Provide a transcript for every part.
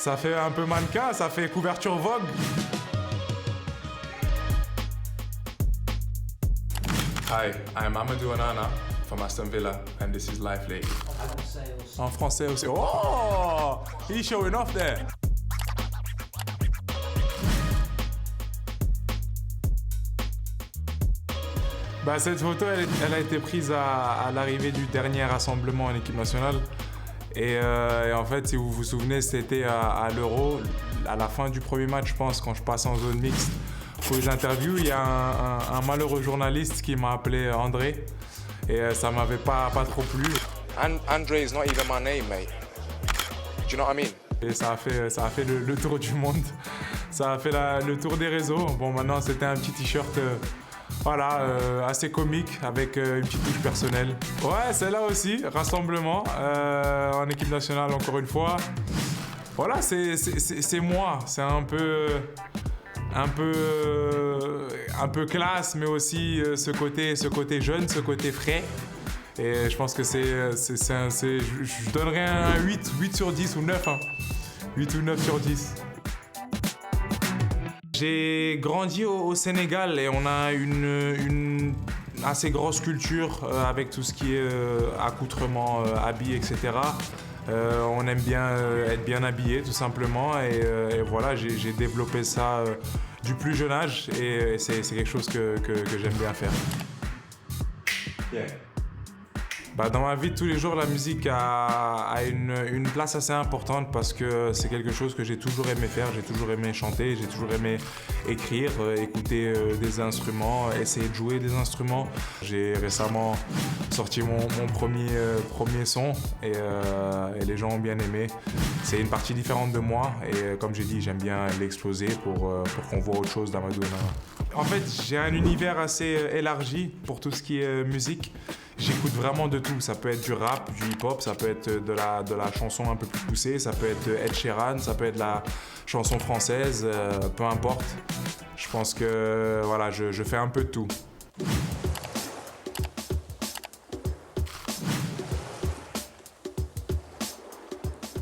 Ça fait un peu mannequin, ça fait couverture Vogue. Hi, I'm Amadou Onana from Aston Villa and this is Life League. En français aussi. Oh! He's showing off there. Bah, cette photo, elle a été prise à l'arrivée du dernier rassemblement en équipe nationale. Et en fait, si vous vous souvenez, c'était à l'Euro, à la fin du premier match, je pense, quand je passe en zone mixte. Pour les interviews, il y a un malheureux journaliste qui m'a appelé André. Et ça m'avait pas trop plu. Andre is not even my name, mate. Do you know what I mean? Et ça a fait le tour du monde. Ça a fait le tour des réseaux. Bon, maintenant, c'était un petit t-shirt... assez comique avec une petite touche personnelle. Ouais, celle-là aussi, rassemblement en équipe nationale encore une fois. Voilà, c'est moi, c'est un peu classe, mais aussi ce côté jeune, ce côté frais. Et je pense que je donnerais un 8 sur 10 ou 9. 8 ou 9 sur 10. J'ai grandi au Sénégal et on a une assez grosse culture avec tout ce qui est accoutrement, habits, etc. On aime bien être bien habillé tout simplement et voilà, j'ai développé ça du plus jeune âge et c'est quelque chose que j'aime bien faire. Yeah. Bah, dans ma vie de tous les jours, la musique a une place assez importante parce que c'est quelque chose que j'ai toujours aimé faire. J'ai toujours aimé chanter, j'ai toujours aimé écrire, écouter des instruments, essayer de jouer des instruments. J'ai récemment sorti mon premier son et les gens ont bien aimé. C'est une partie différente de moi et comme j'ai dit, j'aime bien l'exploser pour qu'on voit autre chose d'Amadou Onana. En fait, j'ai un univers assez élargi pour tout ce qui est musique. J'écoute vraiment de tout, ça peut être du rap, du hip-hop, ça peut être de la chanson un peu plus poussée, ça peut être Ed Sheeran, ça peut être de la chanson française, peu importe. Je pense que voilà, je fais un peu de tout.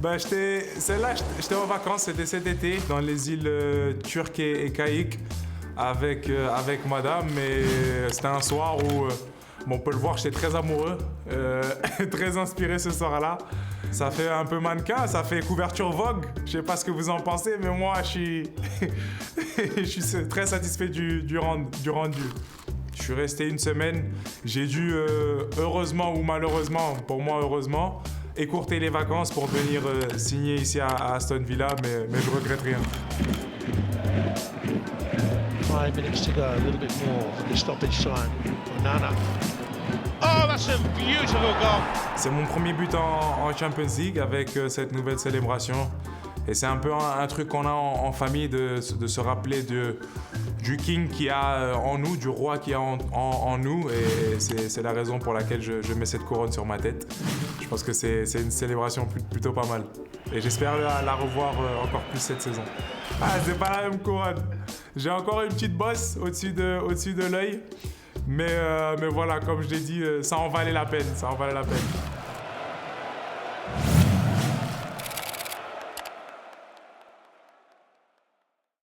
Bah, celle-là, j'étais en vacances, c'était cet été, dans les îles turques et caïques avec madame, mais c'était un soir où... on peut le voir, j'étais très amoureux, très inspiré ce soir-là. Ça fait un peu mannequin, ça fait couverture Vogue. Je sais pas ce que vous en pensez, mais moi, je suis très satisfait du rendu. Je suis resté une semaine. J'ai dû, heureusement ou malheureusement, pour moi heureusement, écourter les vacances pour venir signer ici à Aston Villa, mais je regrette rien. 5 minutes to go, a little bit more for the stoppage sign. Onana. Oh, that's a beautiful goal. C'est mon premier but en Champions League avec cette nouvelle célébration. Et c'est un peu un truc qu'on a en famille de se rappeler du king qu'il y a en nous, du roi qu'il y a en nous. Et c'est la raison pour laquelle je mets cette couronne sur ma tête. Je pense que c'est une célébration plutôt pas mal. Et j'espère la revoir encore plus cette saison. Ah, c'est pas la même couronne. J'ai encore une petite bosse au-dessus de l'œil. Mais voilà, comme je l'ai dit, ça en valait la peine.